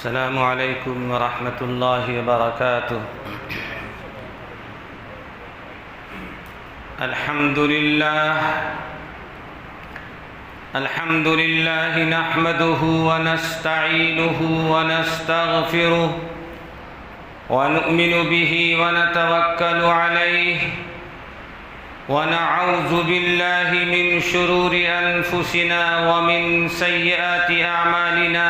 السلام علیکم ورحمۃ اللہ وبرکاتہ۔ الحمد للہ نحمده ونستعینه ونستغفره ونؤمن به ونتوکل علیہ ونعوذ باللہ من شرور انفسنا ومن سیئات اعمالنا،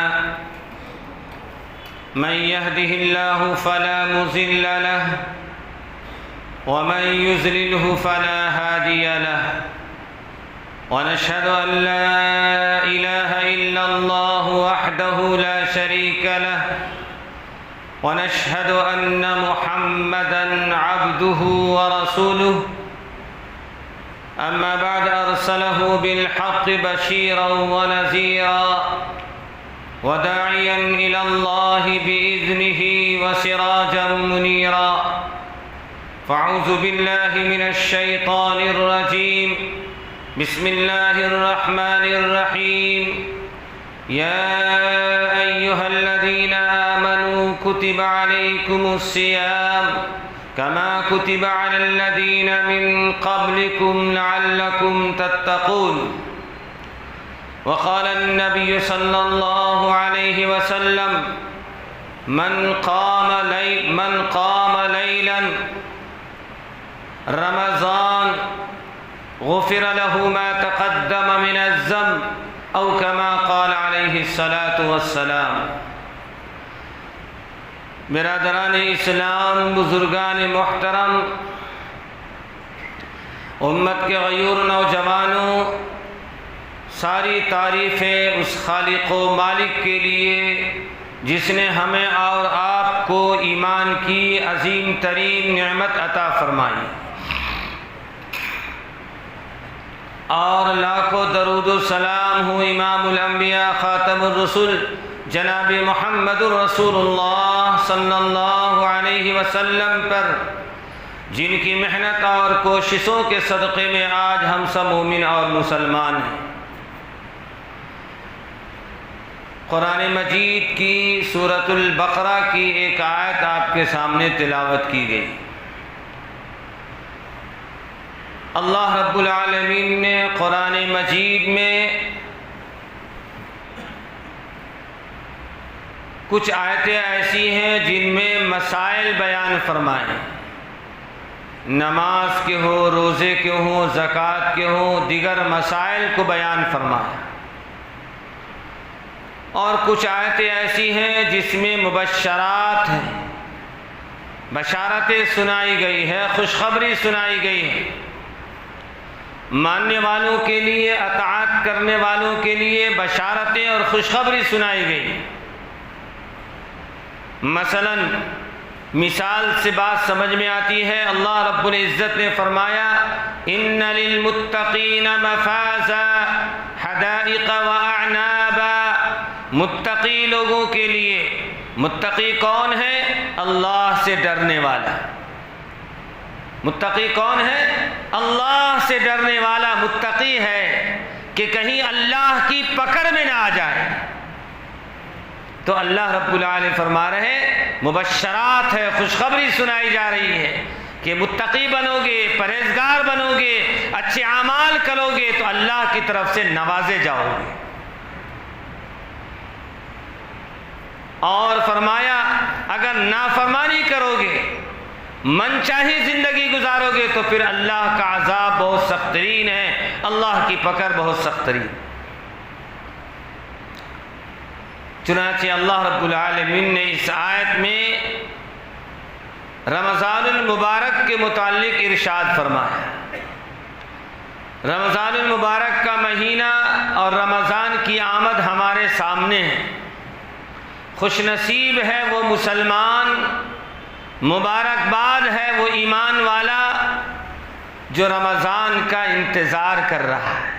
من يهده الله فلا مضل له ومن يضلله فلا هادي له، ونشهد أن لا إله إلا الله وحده لا شريك له، ونشهد أن محمدًا عبده ورسوله، أما بعد أرسله بالحق بشيرا ونذيرا وداعيا إلى الله بإذنه وسراجا منيرا، فأعوذ بالله من الشيطان الرجيم، بسم الله الرحمن الرحيم، يا أيها الذين آمنوا كتب عليكم الصيام كما كتب على الذين من قبلكم لعلكم تتقون، وقال النبي صلى الله عليه وسلم من قام ليلا رمضان غفر له ما تقدم من الذنب أو كما قال عليه الصلاة والسلام۔ برادران اسلام، بزرگان محترم، امت کے غیور نوجوانوں، ساری تعریفیں اس خالق و مالک کے لیے جس نے ہمیں اور آپ کو ایمان کی عظیم ترین نعمت عطا فرمائی، اور لاکھوں درود و سلام ہو امام الانبیاء خاتم الرسل جناب محمد رسول اللہ صلی اللہ علیہ وسلم پر، جن کی محنت اور کوششوں کے صدقے میں آج ہم سب مومن اور مسلمان ہیں۔ قرآن مجید کی سورۃ البقرہ کی ایک آیت آپ کے سامنے تلاوت کی گئی۔ اللہ رب العالمین نے قرآن مجید میں کچھ آیتیں ایسی ہیں جن میں مسائل بیان فرمائے، نماز کے ہو، روزے کے ہوں، زکوٰۃ کے ہوں، دیگر مسائل کو بیان فرمایا، اور کچھ آیتیں ایسی ہیں جس میں مبشرات ہیں، بشارتیں سنائی گئی ہے، خوشخبری سنائی گئی ہے، ماننے والوں کے لیے، اطاعت کرنے والوں کے لیے بشارتیں اور خوشخبری سنائی گئی۔ مثلا مثال سے بات سمجھ میں آتی ہے، اللہ رب العزت نے فرمایا ان للمتقین مفازا حدائق واعنابا، متقی لوگوں کے لیے، متقی کون ہے؟ اللہ سے ڈرنے والا۔ متقی کون ہے؟ اللہ سے ڈرنے والا متقی ہے کہ کہیں اللہ کی پکڑ میں نہ آ جائے۔ تو اللہ رب العالمین فرما رہے ہیں مبشرات ہے، خوشخبری سنائی جا رہی ہے کہ متقی بنو گے، پرہیزگار بنو گے، اچھے اعمال کرو گے تو اللہ کی طرف سے نوازے جاؤ گے، اور فرمایا اگر نافرمانی کرو گے، من چاہی زندگی گزارو گے تو پھر اللہ کا عذاب بہت سخت ترین ہے، اللہ کی پکڑ بہت سخت ترین۔ چنانچہ اللہ رب العالمین نے اس آیت میں رمضان المبارک کے متعلق ارشاد فرمایا۔ رمضان المبارک کا مہینہ اور رمضان کی آمد ہمارے سامنے ہے، خوش نصیب ہے وہ مسلمان، مبارکباد ہے وہ ایمان والا جو رمضان کا انتظار کر رہا ہے۔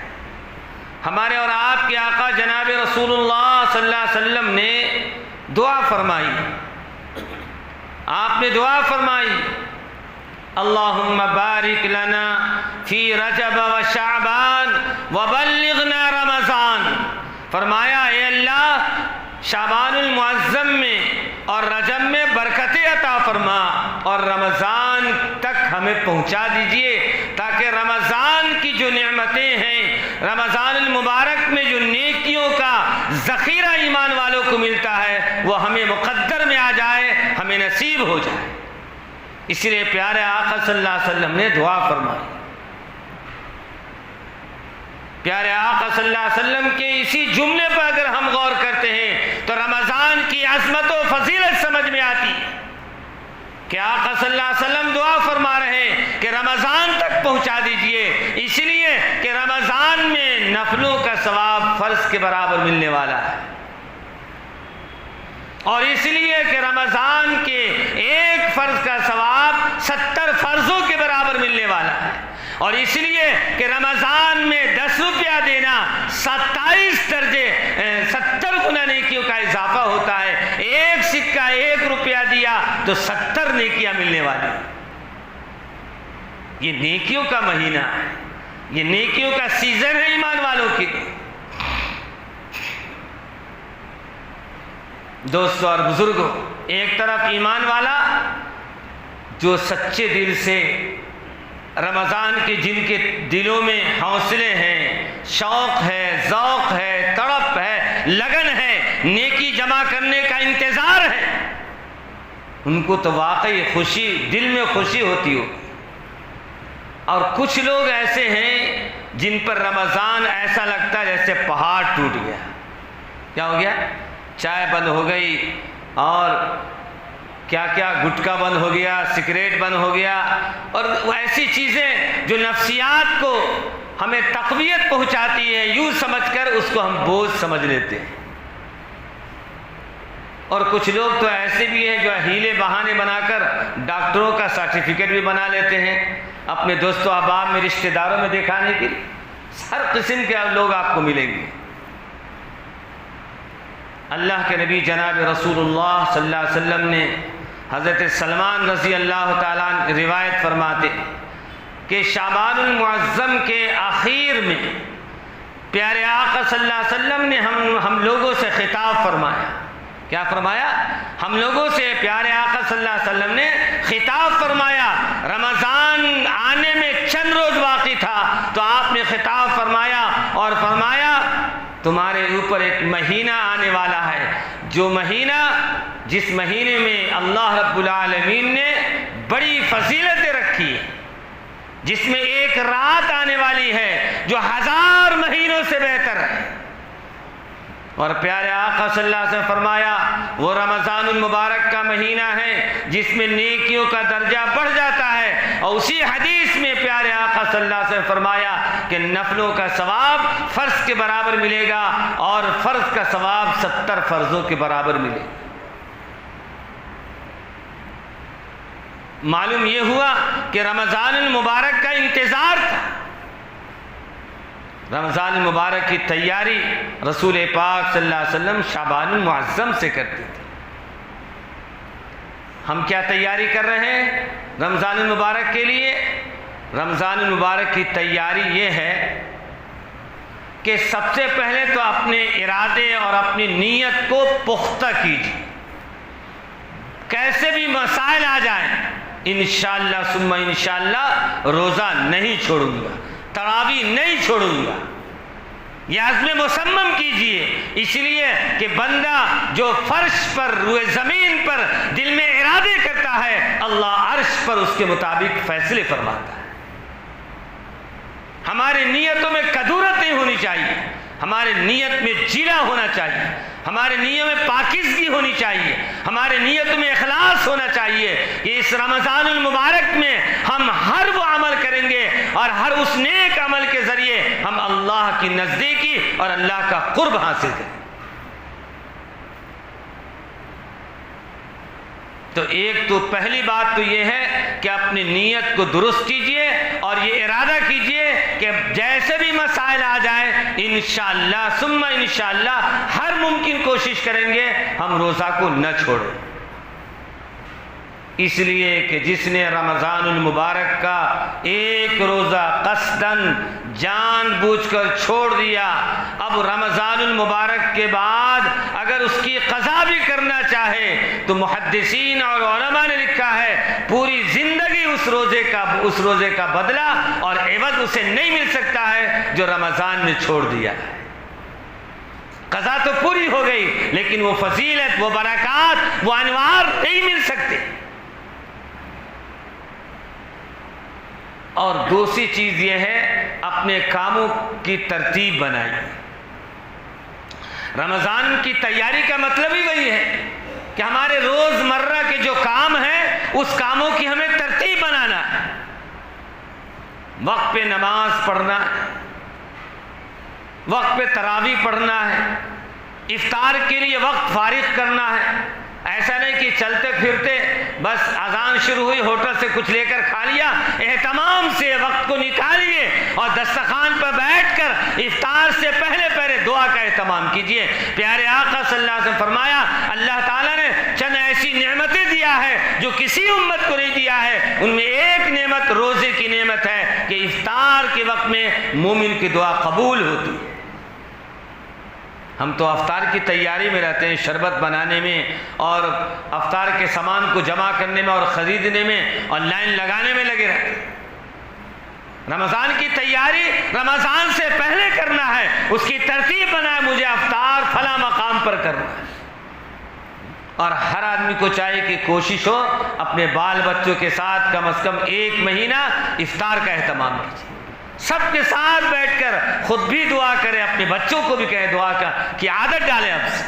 ہمارے اور آپ کے آقا جناب رسول اللہ صلی اللہ علیہ وسلم نے دعا فرمائی، آپ نے دعا فرمائی اللہم بارک لنا فی رجب و شعبان وبلغنا رمضان، فرمایا اے اللہ شعبان المعظم میں اور رجب میں برکتیں عطا فرما اور رمضان تک ہمیں پہنچا دیجئے، تاکہ رمضان کی جو نعمتیں ہیں، رمضان المبارک میں جو نیکیوں کا ذخیرہ ایمان والوں کو ملتا ہے، وہ ہمیں مقدر میں آ جائے، ہمیں نصیب ہو جائے۔ اس لیے پیارے آقا صلی اللہ علیہ وسلم نے دعا فرمائی۔ پیارے آقا صلی اللہ علیہ وسلم کے اسی جملے پر اگر ہم غور کرتے ہیں تو رمضان کی عظمت و فضیلت سمجھ میں آتی ہے کہ آقا صلی اللہ علیہ وسلم دعا فرما رہے ہیں کہ رمضان تک پہنچا دیجئے، اس لیے کہ رمضان میں نفلوں کا ثواب فرض کے برابر ملنے والا ہے، اور اس لیے کہ رمضان کے ایک فرض کا ثواب 70 فرضوں کے برابر ملنے والا ہے، اور اس لیے کہ رمضان میں 10 روپیہ دینا 27 درجے 70 گنا نیکیوں کا اضافہ ہوتا ہے۔ ایک سکہ 1 روپیہ دیا تو 70 نیکیاں ملنے والی۔ یہ نیکیوں کا مہینہ ہے، یہ نیکیوں کا سیزن ہے ایمان والوں کے لیے۔ دوستو اور بزرگوں، ایک طرف ایمان والا جو سچے دل سے رمضان کے جن کے دلوں میں حوصلے ہیں، شوق ہے، ذوق ہے، تڑپ ہے، لگن ہے، نیکی جمع کرنے کا انتظار ہے، ان کو تو واقعی خوشی، دل میں خوشی ہوتی ہو۔ اور کچھ لوگ ایسے ہیں جن پر رمضان ایسا لگتا ہے جیسے پہاڑ ٹوٹ گیا۔ کیا ہو گیا؟ چائے بند ہو گئی، اور کیا کیا گٹکا بند ہو گیا، سگریٹ بند ہو گیا، اور وہ ایسی چیزیں جو نفسیات کو ہمیں تقویت پہنچاتی ہے، یوں سمجھ کر اس کو ہم بوجھ سمجھ لیتے ہیں۔ اور کچھ لوگ تو ایسے بھی ہیں جو ہیلے بہانے بنا کر ڈاکٹروں کا سرٹیفکیٹ بھی بنا لیتے ہیں اپنے دوستوں احباب میں، رشتہ داروں میں دکھانے کے لیے۔ ہر قسم کے لوگ آپ کو ملیں گے۔ اللہ کے نبی جناب رسول اللہ صلی اللہ علیہ وسلم نے حضرت سلمان رضی اللہ تعالیٰ روایت فرماتے کہ شعبان المعظم کے آخر میں پیارے آقا صلی اللہ علیہ وسلم نے ہم لوگوں سے خطاب فرمایا۔ کیا فرمایا؟ ہم لوگوں سے پیارے آقا صلی اللہ علیہ وسلم نے خطاب فرمایا۔ رمضان آنے میں چند روز باقی تھا تو آپ نے خطاب فرمایا اور فرمایا تمہارے اوپر ایک مہینہ آنے والا ہے، جو مہینہ جس مہینے میں اللہ رب العالمین نے بڑی فضیلتیں رکھی ہیں، جس میں ایک رات آنے والی ہے جو 1000 مہینوں سے بہتر ہے۔ اور پیارے آقا صلی اللہ علیہ وسلم فرمایا وہ رمضان المبارک کا مہینہ ہے جس میں نیکیوں کا درجہ بڑھ جاتا ہے، اور اسی حدیث میں پیارے آقا صلی اللہ علیہ وسلم فرمایا کہ نفلوں کا ثواب فرض کے برابر ملے گا، اور فرض کا ثواب 70 فرضوں کے برابر ملے گا۔ معلوم یہ ہوا کہ رمضان المبارک کا انتظار تھا، رمضان المبارک کی تیاری رسول پاک صلی اللہ علیہ وسلم شعبان المعظم سے کرتے تھے۔ ہم کیا تیاری کر رہے ہیں رمضان المبارک کے لیے؟ رمضان المبارک کی تیاری یہ ہے کہ سب سے پہلے تو اپنے ارادے اور اپنی نیت کو پختہ کیجیے۔ کیسے بھی مسائل آ جائیں، انشاءاللہ ثم انشاءاللہ روزہ نہیں چھوڑوں گا، تراویح نہیں چھوڑوں گا، یہ عزم مصمم کیجئے۔ اس لیے کہ بندہ جو فرش پر روئے زمین پر دل میں ارادے کرتا ہے، اللہ عرش پر اس کے مطابق فیصلے فرماتا ہے۔ ہمارے نیتوں میں کدورت نہیں ہونی چاہیے، ہمارے نیت میں جیلا ہونا چاہیے، ہمارے نیتوں میں پاکیزگی ہونی چاہیے، ہمارے نیتوں میں اخلاص ہونا چاہیے کہ اس رمضان المبارک میں ہم ہر وہ عمل کریں گے اور ہر اس نیک عمل کے ذریعے ہم اللہ کی نزدیکی اور اللہ کا قرب حاصل کریں۔ تو ایک تو پہلی بات تو یہ ہے کہ اپنی نیت کو درست کیجئے اور یہ ارادہ کیجئے کہ جیسے بھی مسائل آ جائیں انشاءاللہ ثم انشاءاللہ ہر ممکن کوشش کریں گے ہم روزہ کو نہ چھوڑیں۔ اس لیے کہ جس نے رمضان المبارک کا ایک روزہ قصداً جان بوجھ کر چھوڑ دیا، اب رمضان المبارک کے بعد اگر اس کی قضا بھی کرنا چاہے تو محدثین اور علماء نے لکھا ہے پوری زندگی اس روزے کا بدلہ اور عوض اسے نہیں مل سکتا ہے جو رمضان میں چھوڑ دیا ہے۔ قضا تو پوری ہو گئی لیکن وہ فضیلت، وہ برکات، وہ انوار نہیں مل سکتے۔ اور دوسری چیز یہ ہے اپنے کاموں کی ترتیب بنائی۔ رمضان کی تیاری کا مطلب ہی وہی ہے کہ ہمارے روز مرہ کے جو کام ہیں اس کاموں کی ہمیں ترتیب بنانا ہے۔ وقت پہ نماز پڑھنا ہے، وقت پہ تراویح پڑھنا ہے، افطار کے لیے وقت فارغ کرنا ہے۔ ایسا نہیں کہ چلتے پھرتے بس اذان شروع ہوئی ہوٹل سے کچھ لے کر کھا لیا، اہتمام سے وقت کو نکالیے اور دسترخوان پر بیٹھ کر افطار سے پہلے دعا کا اہتمام کیجیے۔ پیارے آقا صلی اللہ علیہ وسلم فرمایا اللہ تعالیٰ نے چند ایسی نعمتیں دیا ہے جو کسی امت کو نہیں دیا ہے، ان میں ایک نعمت روزے کی نعمت ہے کہ افطار کے وقت میں مومن کی دعا قبول ہوتی ہے۔ ہم تو افطار کی تیاری میں رہتے ہیں، شربت بنانے میں اور افطار کے سامان کو جمع کرنے میں اور خریدنے میں اور لائن لگانے میں لگے رہتے ہیں۔ رمضان کی تیاری رمضان سے پہلے کرنا ہے، اس کی ترتیب بنائے، مجھے افطار فلاں مقام پر کرنا ہے۔ اور ہر آدمی کو چاہیے کہ کوشش ہو اپنے بال بچوں کے ساتھ کم از کم 1 مہینہ افطار کا اہتمام کیجیے، سب کے ساتھ بیٹھ کر خود بھی دعا کرے، اپنے بچوں کو بھی کہے دعا کی عادت ڈالے اب سے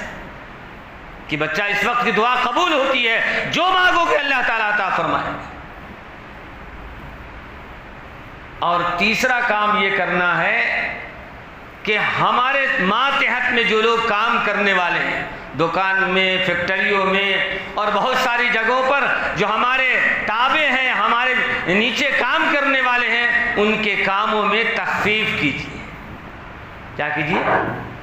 کہ بچہ اس وقت کی دعا قبول ہوتی ہے، جو مانگو کہ اللہ تعالیٰ عطا فرمائے۔ اور تیسرا کام یہ کرنا ہے کہ ہمارے ماتحت میں جو لوگ کام کرنے والے ہیں، دکان میں، فیکٹریوں میں اور بہت ساری جگہوں پر جو ہمارے تابع ہیں، ہمارے نیچے کام کرنے والے ہیں، ان کے کاموں میں تخفیف کیجیے۔ کیا کیجیے؟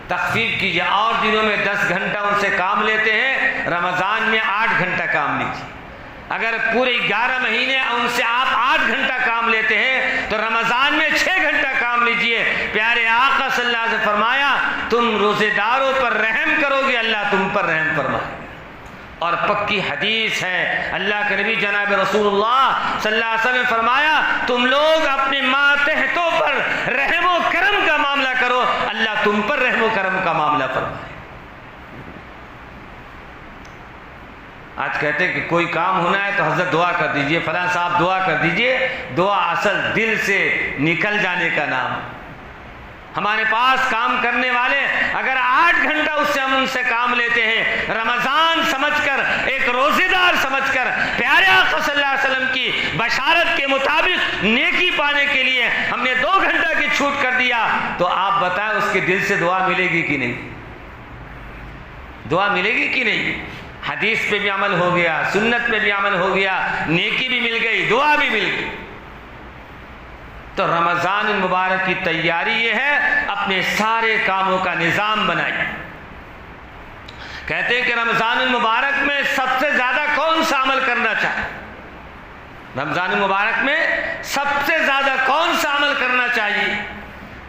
تخفیف کیجیے۔ اور دنوں میں 10 گھنٹہ ان سے کام لیتے ہیں، رمضان میں 8 گھنٹہ کام لیجیے۔ اگر پورے 11 مہینے ان سے آپ 8 گھنٹہ کام لیتے ہیں تو رمضان میں 6 گھنٹہ کام لیجئے۔ پیارے آقا صلی اللہ علیہ وسلم فرمایا تم روزے داروں پر رحم کرو گے، اللہ تم پر رحم فرمائے۔ اور پکی حدیث ہے، اللہ کے نبی جناب رسول اللہ صلی اللہ علیہ وسلم نے فرمایا تم لوگ اپنے ماتحتوں پر رحم و کرم کا معاملہ کرو، اللہ تم پر رحم و کرم کا معاملہ فرمائے۔ آج کہتے ہیں کہ کوئی کام ہونا ہے تو حضرت دعا کر دیجئے، فلاں صاحب دعا کر دیجئے۔ دعا اصل دل سے نکل جانے کا نام۔ ہمارے پاس کام کرنے والے اگر 8 گھنٹہ ہم ان سے کام لیتے ہیں، رمضان سمجھ کر، ایک روزے دار سمجھ کر، پیارے آقا صلی اللہ علیہ وسلم کی بشارت کے مطابق نیکی پانے کے لیے ہم نے 2 گھنٹہ کی چھوٹ کر دیا، تو آپ بتائیں اس کے دل سے دعا ملے گی کہ نہیں؟ دعا ملے گی کہ نہیں؟ حدیث پہ بھی عمل ہو گیا، سنت پہ بھی عمل ہو گیا، نیکی بھی مل گئی، دعا بھی مل گئی۔ تو رمضان المبارک کی تیاری یہ ہے اپنے سارے کاموں کا نظام بنائیے۔ کہتے ہیں کہ رمضان المبارک میں سب سے زیادہ کون سا عمل کرنا چاہیے؟ رمضان المبارک میں سب سے زیادہ کون سا عمل کرنا چاہیے؟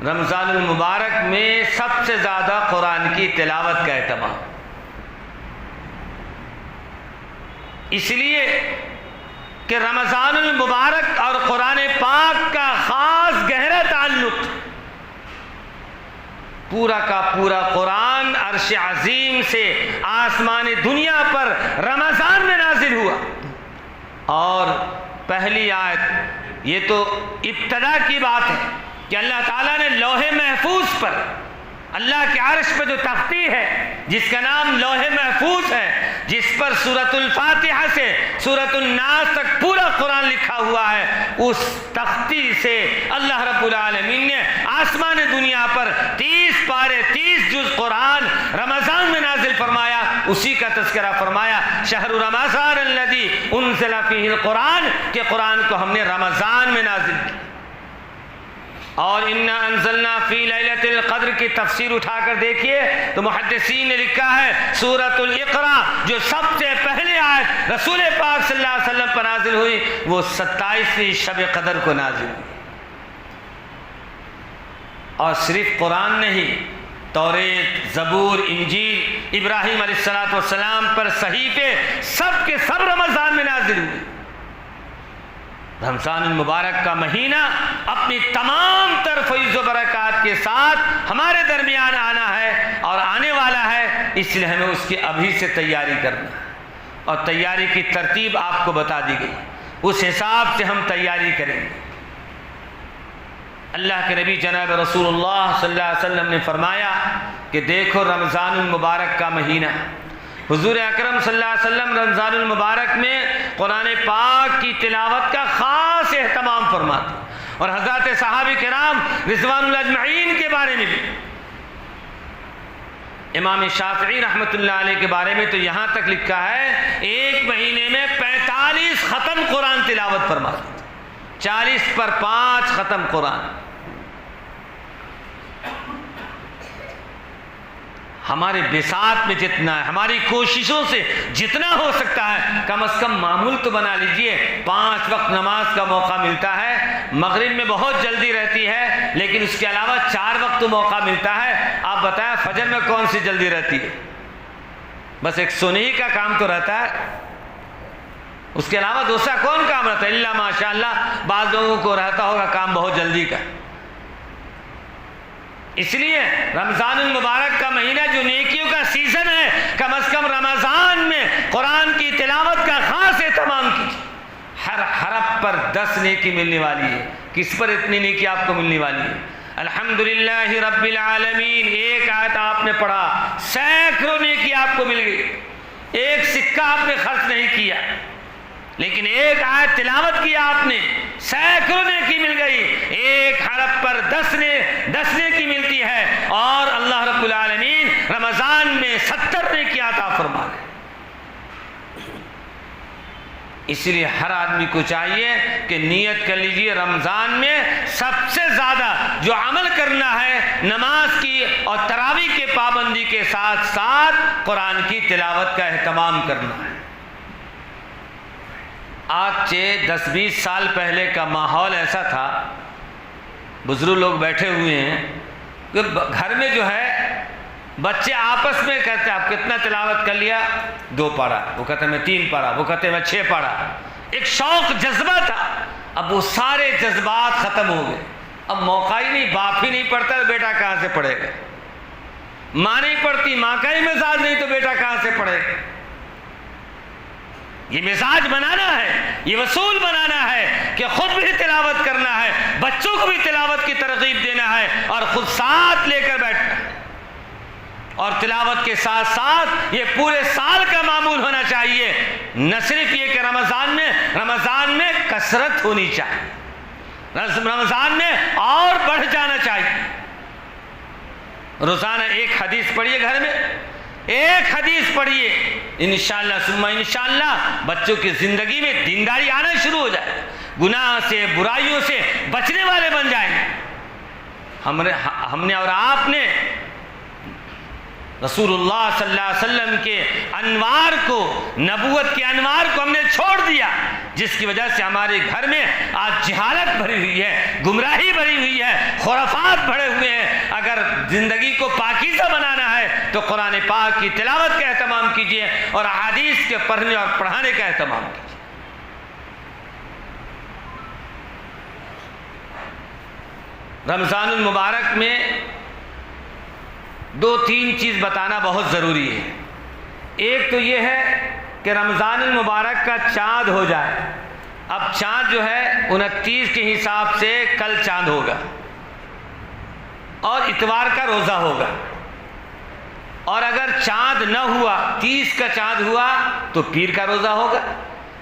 رمضان المبارک میں سب سے زیادہ قرآن کی تلاوت کا اہتمام، اس لیے کہ رمضان المبارک اور قرآن پاک کا خاص گہرا تعلق، پورا کا پورا قرآن عرش عظیم سے آسمان دنیا پر رمضان میں نازل ہوا۔ اور پہلی آیت، یہ تو ابتدا کی بات ہے کہ اللہ تعالیٰ نے لوح محفوظ پر، اللہ کے عرش پہ جو تختی ہے جس کا نام لوح محفوظ ہے، جس پر سورۃ الفاتحہ سے سورۃ الناس تک پورا قرآن لکھا ہوا ہے، اس تختی سے اللہ رب العالمین نے آسمان دنیا پر 30 پارے 30 جز قرآن رمضان میں نازل فرمایا۔ اسی کا تذکرہ فرمایا شہر رمضان الذی انزل فیہ القرآن، کہ قرآن کو ہم نے رمضان میں نازل کیا۔ اور انا انزلنا فی لیلۃ القدر کی تفسیر اٹھا کر دیکھیے تو محدثین نے لکھا ہے سورۃ الاقراء جو سب سے پہلے آیت رسول پاک صلی اللہ علیہ وسلم پر نازل ہوئی وہ 27ویں شب قدر کو نازل ہوئی. اور صرف قرآن نہیں، توریت، زبور، انجیل، ابراہیم علیہ السلام پر صحیفے سب کے سب رمضان میں نازل ہوئے. رمضان المبارک کا مہینہ اپنی تمام تر فیض و برکات کے ساتھ ہمارے درمیان آنا ہے اور آنے والا ہے، اس لیے ہمیں اس کی ابھی سے تیاری کرنا ہے. اور تیاری کی ترتیب آپ کو بتا دی گئی، اس حساب سے ہم تیاری کریں گے. اللہ کے نبی جناب رسول اللہ صلی اللہ علیہ وسلم نے فرمایا کہ دیکھو رمضان المبارک کا مہینہ، حضور اکرم صلی اللہ علیہ وسلم رمضان المبارک میں قرآن پاک کی تلاوت کا خاص اہتمام فرماتے، اور حضرات صحابہ کرام رضوان اللہ اجمعین کے بارے میں بھی. امام شافعی رحمۃ اللہ علیہ کے بارے میں تو یہاں تک لکھا ہے ایک مہینے میں 45 ختم قرآن تلاوت فرماتے، 40 پر 5 ختم قرآن. ہمارے بساط میں جتنا ہے، ہماری کوششوں سے جتنا ہو سکتا ہے، کم از کم معمول تو بنا لیجئے. 5 وقت نماز کا موقع ملتا ہے، مغرب میں بہت جلدی رہتی ہے لیکن اس کے علاوہ 4 وقت تو موقع ملتا ہے. آپ بتائیں فجر میں کون سی جلدی رہتی ہے؟ بس ایک سنہی کا کام تو رہتا ہے، اس کے علاوہ دوسرا کون کام رہتا ہے؟ اللہ ماشاء اللہ بعض لوگوں کو رہتا ہوگا کام بہت جلدی کا. اس لیے رمضان المبارک کا مہینہ جو نیکیوں کا سیزن ہے، کم از کم رمضان میں قرآن کی تلاوت کا خاص اہتمام کیجیے. ہر حرف پر 10 نیکی ملنے والی ہے. کس پر اتنی نیکی آپ کو ملنے والی ہے؟ الحمدللہ رب العالمین. ایک آیت آپ نے پڑھا، سینکڑوں نیکی آپ کو مل گئی. ایک سکہ آپ نے خرچ نہیں کیا لیکن ایک آیت تلاوت کیا آپ نے، سینکڑوں نیکی مل گئی. ایک حرف پر 10 نیکی ملتی ہے، اور اللہ رب العالمین رمضان میں 70 نیکی عطا فرما دے. اس لیے ہر آدمی کو چاہیے کہ نیت کر لیجئے رمضان میں سب سے زیادہ جو عمل کرنا ہے نماز کی اور تراویح کے پابندی کے ساتھ ساتھ قرآن کی تلاوت کا اہتمام کرنا ہے. آج سے 10-20 سال پہلے کا ماحول ایسا تھا، بزرگ لوگ بیٹھے ہوئے ہیں کہ گھر میں جو ہے بچے آپس میں کہتے ہیں آپ کتنا تلاوت کر لیا؟ 2 پارہ. وہ کہتے ہیں میں 3 پارہ. وہ کہتے ہیں میں 6 پارہ. ایک شوق جذبہ تھا. اب وہ سارے جذبات ختم ہو گئے. اب موقع ہی نہیں، باپ ہی نہیں پڑھتا تو بیٹا کہاں سے پڑھے گا؟ ماں نہیں پڑھتی، ماں کا ہی مزاج نہیں تو بیٹا کہاں سے پڑھے گا؟ یہ مزاج بنانا ہے، یہ وصول بنانا ہے کہ خود بھی تلاوت کرنا ہے، بچوں کو بھی تلاوت کی ترغیب دینا ہے اور خود ساتھ لے کر بیٹھنا ہے. اور تلاوت کے ساتھ ساتھ یہ پورے سال کا معمول ہونا چاہیے. نہ صرف یہ کہ رمضان میں کثرت ہونی چاہیے، رمضان میں اور بڑھ جانا چاہیے. روزانہ ایک حدیث پڑھیے، گھر میں ایک حدیث پڑھیے، انشاءاللہ ثم انشاءاللہ بچوں کی زندگی میں دینداری آنا شروع ہو جائے، گناہ سے برائیوں سے بچنے والے بن جائیں. ہم نے اور آپ نے رسول اللہ صلی اللہ علیہ وسلم کے انوار کو، نبوت کے انوار کو ہم نے چھوڑ دیا، جس کی وجہ سے ہمارے گھر میں آج جہالت بھری ہوئی ہے، گمراہی بھری ہوئی ہے، خرافات بھرے ہوئے ہیں. اگر زندگی کو پاکیزہ بنانا ہے تو قرآن پاک کی تلاوت کا اہتمام کیجیے اور احادیث کے پڑھنے اور پڑھانے کا اہتمام کیجیے. رمضان المبارک میں 2-3 چیز بتانا بہت ضروری ہے. ایک تو یہ ہے کہ رمضان المبارک کا چاند ہو جائے. اب چاند جو ہے 29 کے حساب سے کل چاند ہوگا اور اتوار کا روزہ ہوگا. اور اگر چاند نہ ہوا، 30 کا چاند ہوا تو پیر کا روزہ ہوگا.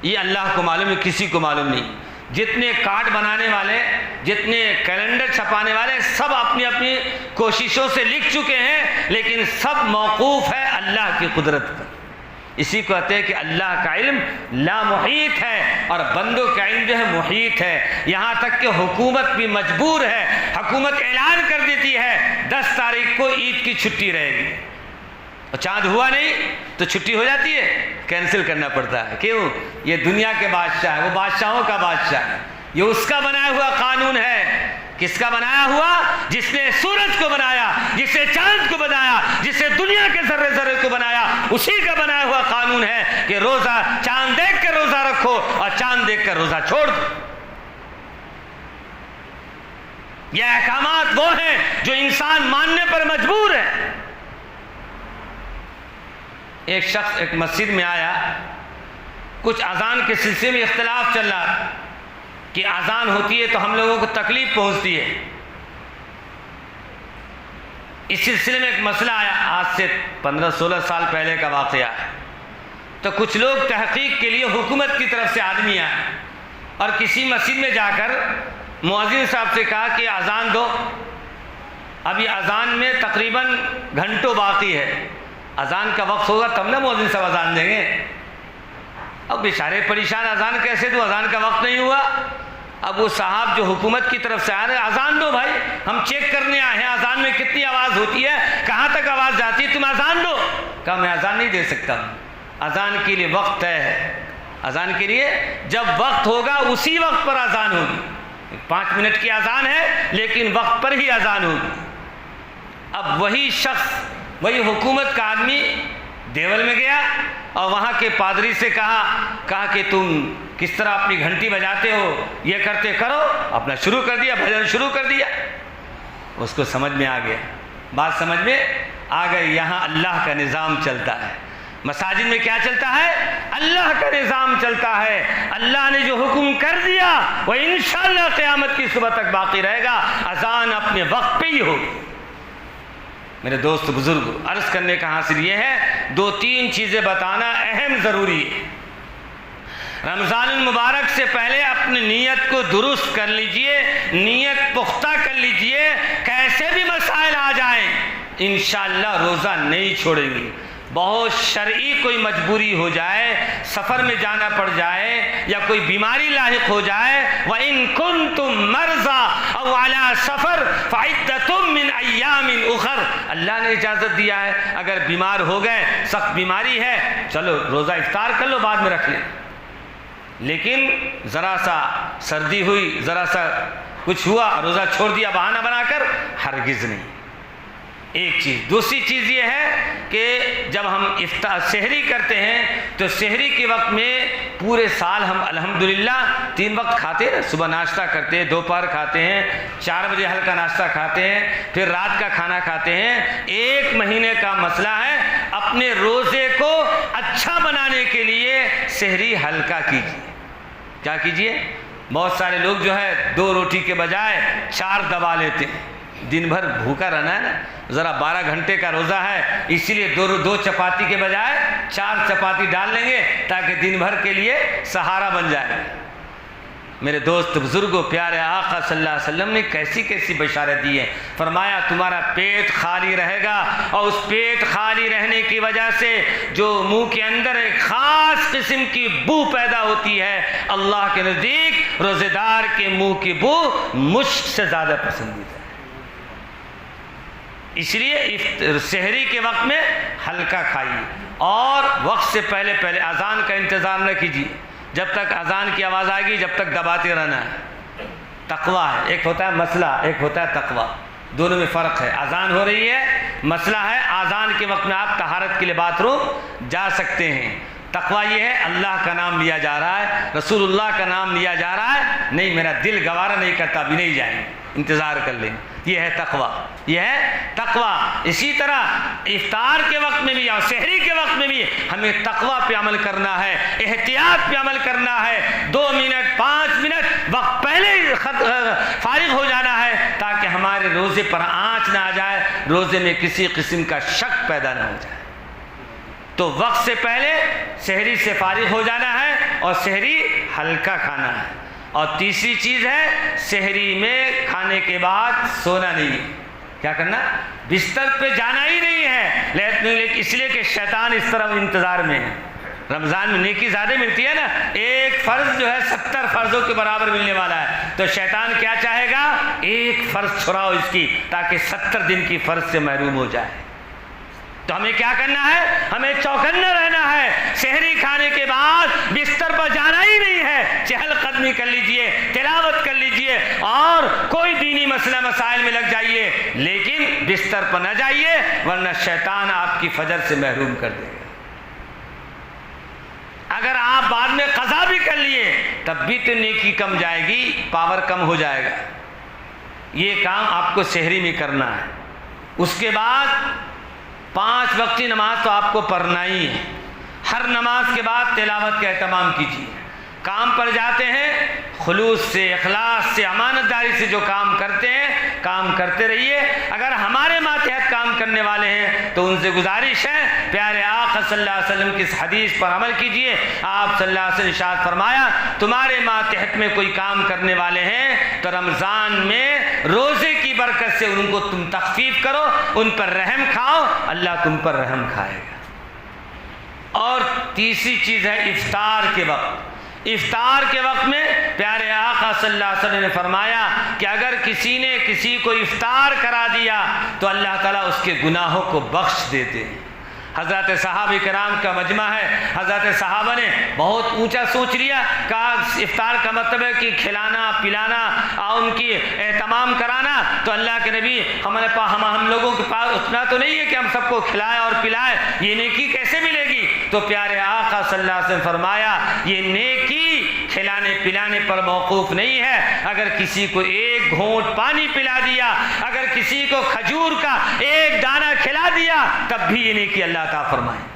یہ اللہ کو معلوم ہے، کسی کو معلوم نہیں. جتنے کارڈ بنانے والے، جتنے کیلنڈر چھپانے والے، سب اپنی اپنی کوششوں سے لکھ چکے ہیں، لیکن سب موقوف ہے اللہ کی قدرت پر. اسی کو کہتے ہیں کہ اللہ کا علم لا محیط ہے اور بندوں کا علم جو ہے محیط ہے. یہاں تک کہ حکومت بھی مجبور ہے, حکومت اعلان کر دیتی ہے 10 تاریخ کو عید کی چھٹی رہے گی, اور چاند ہوا نہیں تو چھٹی ہو جاتی ہے, کینسل کرنا پڑتا ہے. کیوں؟ یہ دنیا کے بادشاہ ہے, وہ بادشاہوں کا بادشاہ ہے, یہ اس کا بنایا ہوا قانون ہے. کس کا بنایا ہوا؟ جس نے سورج کو بنایا, جس نے چاند کو بنایا, جس نے دنیا کے ذرے ذرے کو بنایا, اسی کا بنایا ہوا قانون ہے کہ روزہ چاند دیکھ کر روزہ رکھو اور چاند دیکھ کر روزہ چھوڑ دو. یہ احکامات وہ ہیں جو انسان ماننے پر مجبور ہے. ایک شخص ایک مسجد میں آیا, کچھ اذان کے سلسلے میں اختلاف چل رہا تھا کہ اذان ہوتی ہے تو ہم لوگوں کو تکلیف پہنچتی ہے. اس سلسلے میں ایک مسئلہ آیا, آج سے 15-16 سال پہلے کا واقعہ ہے. تو کچھ لوگ تحقیق کے لیے حکومت کی طرف سے آدمی آئے اور کسی مسجد میں جا کر مؤذن صاحب سے کہا کہ اذان دو, ابھی اذان میں تقریباً گھنٹوں باقی ہے, اذان کا وقت ہوگا تب نہ مؤذن صاحب اذان دیں گے. اب بیچارے پریشان, اذان کیسے دو, اذان کا وقت نہیں ہوا. اب وہ صاحب جو حکومت کی طرف سے آ رہے, اذان دو بھائی, ہم چیک کرنے آئے ہیں اذان میں کتنی آواز ہوتی ہے, کہاں تک آواز جاتی ہے, تم اذان دو. کہا میں اذان نہیں دے سکتا ہوں, اذان کے لیے وقت طے ہے, اذان کے لیے جب وقت ہوگا اسی وقت پر اذان ہوگی. 5 منٹ کی اذان ہے لیکن وقت پر ہی اذان ہوگی. اب وہی شخص, وہی حکومت کا آدمی دیول میں گیا اور وہاں کے پادری سے کہا کہ تم کس طرح اپنی گھنٹی بجاتے ہو, یہ کرتے کرو. اپنا شروع کر دیا, بھجن شروع کر دیا. اس کو سمجھ میں آ گیا, بات سمجھ میں آ گئی, یہاں اللہ کا نظام چلتا ہے. مساجد میں کیا چلتا ہے؟ اللہ کا نظام چلتا ہے. اللہ نے جو حکم کر دیا وہ انشاءاللہ قیامت کی صبح تک باقی رہے گا. اذان اپنے وقت پہ ہی ہوگی. میرے دوست بزرگ, عرض کرنے کا حاصل یہ ہے 2-3 چیزیں بتانا اہم ضروری ہے. رمضان المبارک سے پہلے اپنی نیت کو درست کر لیجئے, نیت پختہ کر لیجئے. کیسے بھی مسائل آ جائیں انشاءاللہ روزہ نہیں چھوڑیں گے. بہت شرعی کوئی مجبوری ہو جائے, سفر میں جانا پڑ جائے یا کوئی بیماری لاحق ہو جائے, وَإِن كُنتُم مَرْضَىٰ أَوْ عَلَىٰ سَفَرٍ فَعِدَّةٌ مِّنْ أَيَّامٍ أُخَرَ. اللہ نے اجازت دیا ہے, اگر بیمار ہو گئے, سخت بیماری ہے, چلو روزہ افطار کر لو, بعد میں رکھ لیں. لیکن ذرا سا سردی ہوئی, ذرا سا کچھ ہوا, روزہ چھوڑ دیا بہانہ بنا کر, ہرگز نہیں. ایک چیز. دوسری چیز یہ ہے کہ جب ہم سحری کرتے ہیں تو سحری کے وقت میں پورے سال ہم الحمدللہ 3 وقت کھاتے ہیں. صبح ناشتہ کرتے ہیں, دوپہر کھاتے ہیں, 4 بجے ہلکا ناشتہ کھاتے ہیں, پھر رات کا کھانا کھاتے ہیں. 1 مہینے کا مسئلہ ہے, اپنے روزے کو اچھا بنانے کے لیے سحری ہلکا کیجیے. کیا کیجیے؟ بہت سارے لوگ جو ہے 2 روٹی کے بجائے 4 دبا لیتے ہیں. دن بھر بھوکا رہنا ہے نا, ذرا 12 گھنٹے کا روزہ ہے, اسی لیے 2 چپاتی کے بجائے 4 چپاتی ڈال لیں گے تاکہ دن بھر کے لیے سہارا بن جائے. میرے دوست بزرگوں, پیارے آقا صلی اللہ علیہ وسلم نے کیسی کیسی بشارت دی ہے. فرمایا تمہارا پیٹ خالی رہے گا, اور اس پیٹ خالی رہنے کی وجہ سے جو منہ کے اندر ایک خاص قسم کی بو پیدا ہوتی ہے, اللہ کے نزدیک روزے دار کے منہ کی بو مشک سے زیادہ پسندیدہ ہے. اس لیے سحری کے وقت میں ہلکا کھائیے, اور وقت سے پہلے اذان کا انتظار نہ کیجیے. جب تک اذان کی آواز آئے گی جب تک دباتے رہنا ہے. تقویٰ ہے, ایک ہوتا ہے مسئلہ, ایک ہوتا ہے تقویٰ. دونوں میں فرق ہے. اذان ہو رہی ہے, مسئلہ ہے اذان کے وقت میں آپ طہارت کے لیے باتھ روم جا سکتے ہیں. تقویٰ یہ ہے اللہ کا نام لیا جا رہا ہے, رسول اللہ کا نام لیا جا رہا ہے, نہیں میرا دل گوارا نہیں کرتا, بھی نہیں جائیں, انتظار کر لیں. یہ ہے تقویٰ, یہ ہے تقویٰ. اسی طرح افطار کے وقت میں بھی اور سحری کے وقت میں بھی ہمیں تقویٰ پہ عمل کرنا ہے, احتیاط پہ عمل کرنا ہے. 2 منٹ 5 منٹ وقت پہلے فارغ ہو جانا ہے تاکہ ہمارے روزے پر آنچ نہ آ جائے, روزے میں کسی قسم کا شک پیدا نہ ہو جائے. تو وقت سے پہلے سحری سے فارغ ہو جانا ہے اور سحری ہلکا کھانا ہے. اور تیسری چیز ہے, سحری میں کھانے کے بعد سونا نہیں. کیا کرنا؟ بستر پہ جانا ہی نہیں ہے، لیکن اس لیے کہ شیطان اس طرح انتظار میں ہے۔ رمضان میں نیکی زیادہ ملتی ہے نا، ایک فرض جو ہے 70 فرضوں کے برابر ملنے والا ہے، تو شیطان کیا چاہے گا؟ ایک فرض چھڑاؤ اس کی، تاکہ 70 دن کی فرض سے محروم ہو جائے۔ تو ہمیں کیا کرنا ہے؟ ہمیں چوکنا رہنا ہے، سحری کھانے کے بعد بستر پر جانا ہی نہیں ہے، چہل قدمی کر لیجئے، تلاوت کر لیجئے اور کوئی دینی مسئلہ مسائل میں لگ جائیے، لیکن بستر پر نہ جائیے، ورنہ شیطان آپ کی فجر سے محروم کر دے گا۔ اگر آپ بعد میں قضا بھی کر لیے تب بھی تو نیکی کم جائے گی، پاور کم ہو جائے گا۔ یہ کام آپ کو سحری میں کرنا ہے۔ اس کے بعد 5 وقتی نماز تو آپ کو پڑھنا ہی ہے۔ ہر نماز کے بعد تلاوت کا اہتمام کیجیے۔ کام پر جاتے ہیں، خلوص سے، اخلاص سے، امانت داری سے جو کام کرتے ہیں، کام کرتے رہیے۔ اگر ہمارے ماتحت کام کرنے والے ہیں تو ان سے گزارش ہے، پیارے آقا صلی اللہ علیہ وسلم کی اس حدیث پر عمل کیجیے۔ آپ صلی اللہ علیہ وسلم نے ارشاد فرمایا، تمہارے ماتحت میں کوئی کام کرنے والے ہیں تو رمضان میں روزے کی برکت سے ان کو تم تخفیف کرو، ان پر رحم کھاؤ، اللہ تم پر رحم کھائے گا۔ اور تیسری چیز ہے افطار کے وقت۔ افطار کے وقت میں پیارے آقا صلی اللہ علیہ وسلم نے فرمایا کہ اگر کسی نے کسی کو افطار کرا دیا تو اللہ تعالیٰ اس کے گناہوں کو بخش دیتے ہیں۔ حضرت صحابہ کرام کا مجمع ہے، حضرت صحابہ نے بہت اونچا سوچ لیا، کہا افطار کا مطلب ہے کہ کھلانا پلانا اور ان کی اہتمام کرانا، تو اللہ کے نبی ہم لوگوں کے پاس اتنا تو نہیں ہے کہ ہم سب کو کھلائے اور پلائے، یہ نیکی کیسے ملے گی؟ تو پیارے آقا صلی اللہ علیہ وسلم فرمایا، یہ نیکی کھلانے پلانے پر موقوف نہیں ہے، اگر کسی کو ایک گھونٹ پانی پلا دیا، اگر کسی کو کھجور کا ایک دانہ کھلا دیا، تب بھی یہ نیکی اللہ عطا فرمائے۔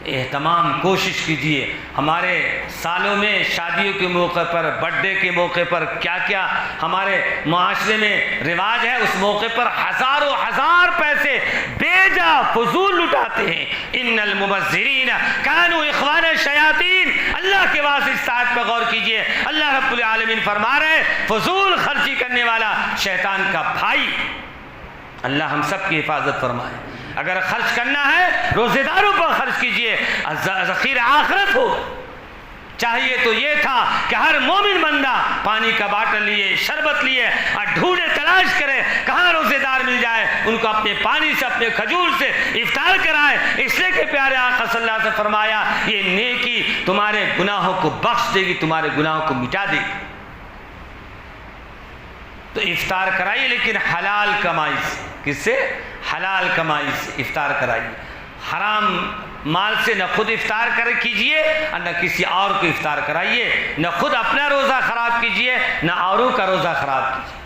اہتمام کوشش کیجئے۔ ہمارے سالوں میں شادیوں کے موقع پر، برتھ ڈے کے موقع پر کیا کیا ہمارے معاشرے میں رواج ہے، اس موقع پر ہزاروں ہزار پیسے بے جا فضول لٹاتے ہیں۔ ان المبذرین کانوا اخوان الشیاطین، اللہ کے واسطے اس آیت پر غور کیجئے۔ اللہ رب العالمین فرما رہے ہیں فضول خرچی کرنے والا شیطان کا بھائی۔ اللہ ہم سب کی حفاظت فرمائے۔ اگر خرچ کرنا ہے روزے داروں پر خرچ کیجئے، ذخیرہ آخرت ہو۔ چاہیے تو یہ تھا کہ ہر مومن بندہ پانی کا باٹل لیے، شربت لیے اور ڈھونڈے تلاش کرے کہاں روزے دار مل جائے، ان کو اپنے پانی سے، اپنے کھجور سے افطار کرائے، اس لیے کہ پیارے آقا صلی اللہ علیہ وسلم نے فرمایا یہ نیکی تمہارے گناہوں کو بخش دے گی، تمہارے گناہوں کو مٹا دے گی۔ تو افطار کرائیے، لیکن حلال کمائی سے۔ کس سے؟ حلال کمائی سے افطار کرائیے۔ حرام مال سے نہ خود افطار کیجئے اور نہ کسی اور کو افطار کرائیے، نہ خود اپنا روزہ خراب کیجئے نہ اوروں کا روزہ خراب کیجئے۔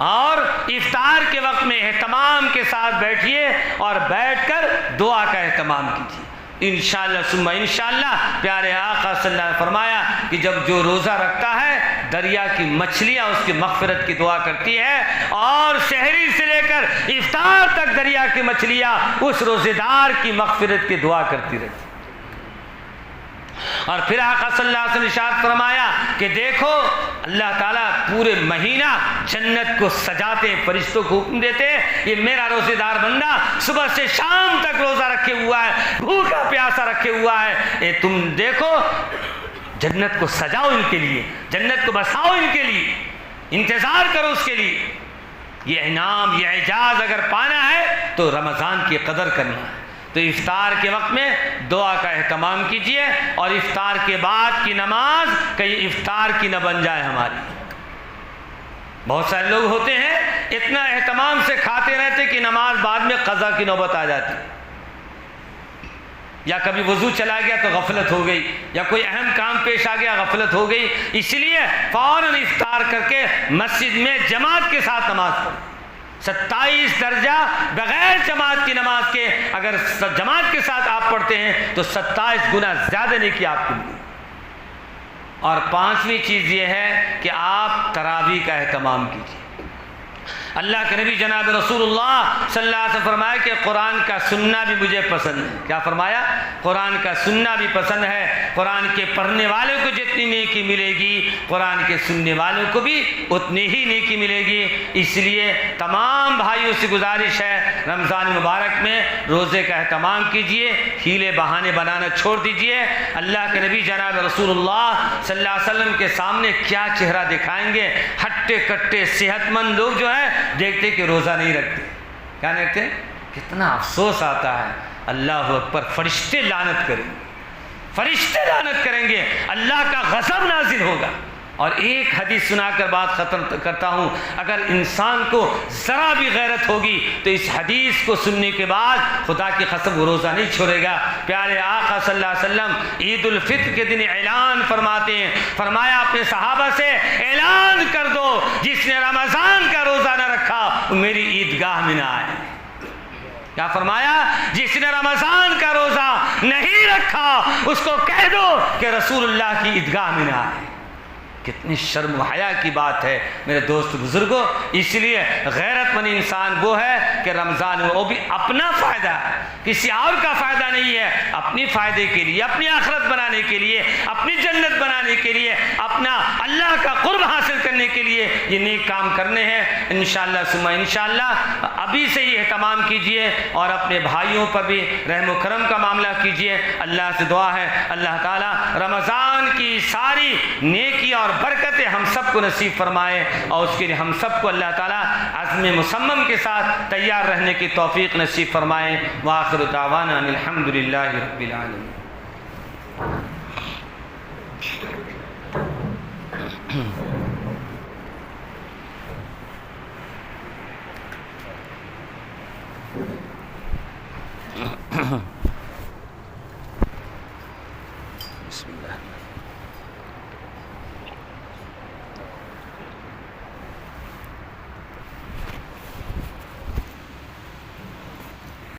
اور افطار کے وقت میں اہتمام کے ساتھ بیٹھیے اور بیٹھ کر دعا کا اہتمام کیجئے۔ انشاءاللہ ثم انشاءاللہ پیارے آقا صلی اللہ علیہ وسلم فرمایا کہ جب جو روزہ رکھتا ہے دریا کی مچھلیاں اس کی مغفرت کی دعا کرتی ہے، اور سحری سے لے کر افطار تک دریا کی مچھلیاں اس روزے دار کی مغفرت کی دعا کرتی رہتی۔ اور پھر آقا صلی اللہ علیہ وسلم نے ارشاد فرمایا کہ دیکھو اللہ تعالیٰ پورے مہینہ جنت کو سجاتے ہیں، فرشتوں کو حکم دیتے ہیں یہ میرا روزے دار بندہ صبح سے شام تک روزہ رکھے ہوا ہے، بھوکا پیاسا رکھے ہوا ہے، اے تم دیکھو جنت کو سجاؤ ان کے لیے، جنت کو بساؤ ان کے لیے، انتظار کرو اس کے لیے۔ یہ انعام، یہ اعزاز اگر پانا ہے تو رمضان کی قدر کرنا ہے۔ تو افطار کے وقت میں دعا کا اہتمام کیجئے، اور افطار کے بعد کی نماز کہیں افطار کی نہ بن جائے ہماری۔ بہت سارے لوگ ہوتے ہیں اتنا اہتمام سے کھاتے رہتے کہ نماز بعد میں قضا کی نوبت آ جاتی، یا کبھی وضو چلا گیا تو غفلت ہو گئی، یا کوئی اہم کام پیش آ گیا غفلت ہو گئی، اس لیے فوراً افطار کر کے مسجد میں جماعت کے ساتھ نماز پڑھیں۔ 27 درجہ بغیر جماعت کی نماز کے اگر جماعت کے ساتھ آپ پڑھتے ہیں تو 27 گنا زیادہ نیکی آپ کے لیے۔ اور 5ویں چیز یہ ہے کہ آپ تراویح کا اہتمام کیجیے۔ اللہ کے نبی جناب رسول اللہ صلی اللہ علیہ وسلم فرمایا کہ قرآن کا سننا بھی مجھے پسند ہے. کیا فرمایا؟ قرآن کا سننا بھی پسند ہے. قرآن کے پڑھنے والوں کو جتنی نیکی ملے گی قرآن کے سننے والوں کو بھی اتنی ہی نیکی ملے گی. اس لیے تمام بھائیوں سے گزارش ہے رمضان مبارک میں روزے کا اہتمام کیجئے, ہیلے بہانے بنانا چھوڑ دیجئے. اللہ کے نبی جناب رسول اللہ صلی اللہ علیہ وسلم کے سامنے کیا چہرہ دکھائیں گے؟ ہٹے کٹے صحت مند لوگ جو ہے دیکھتے کہ روزہ نہیں رکھتے. کیا نہیں رکھتے؟ کتنا افسوس آتا ہے. اللہ اکبر. فرشتے لعنت کریں گے, فرشتے لعنت کریں گے, اللہ کا غضب نازل ہوگا. اور ایک حدیث سنا کر بات ختم کرتا ہوں. اگر انسان کو ذرا بھی غیرت ہوگی تو اس حدیث کو سننے کے بعد خدا کی قسم وہ روزہ نہیں چھوڑے گا. پیارے آقا صلی اللہ علیہ وسلم عید الفطر کے دن اعلان فرماتے ہیں, فرمایا اپنے صحابہ سے اعلان کر دو جس نے رمضان کا روزہ نہ رکھا وہ میری عیدگاہ میں نہ آئے. کیا فرمایا؟ جس نے رمضان کا روزہ نہیں رکھا اس کو کہہ دو کہ رسول اللہ کی عیدگاہ میں نہ آئے. کتنی شرم و حیا کی بات ہے میرے دوست بزرگوں. اس لیے غیرت مند انسان وہ ہے کہ رمضان میں وہ بھی اپنا فائدہ ہے, کسی اور کا فائدہ نہیں ہے, اپنی فائدے کے لیے, اپنی آخرت بنانے کے لیے, اپنی جنت بنانے کے لیے, اپنا اللہ کا قرب حاصل کرنے کے لیے یہ نیک کام کرنے ہیں. انشاءاللہ ثم انشاءاللہ ابھی سے ہی اہتمام کیجئے اور اپنے بھائیوں پر بھی رحم و کرم کا معاملہ کیجئے. اللہ سے دعا ہے اللہ تعالیٰ رمضان کی ساری نیکی اور برکتیں ہم سب کو نصیب فرمائے اور اس کے لیے ہم سب کو اللہ تعالیٰ عزم مصمم کے ساتھ تیار رہنے کی توفیق نصیب فرمائے. وآخر دعوانا ان الحمدللہ رب العالمین.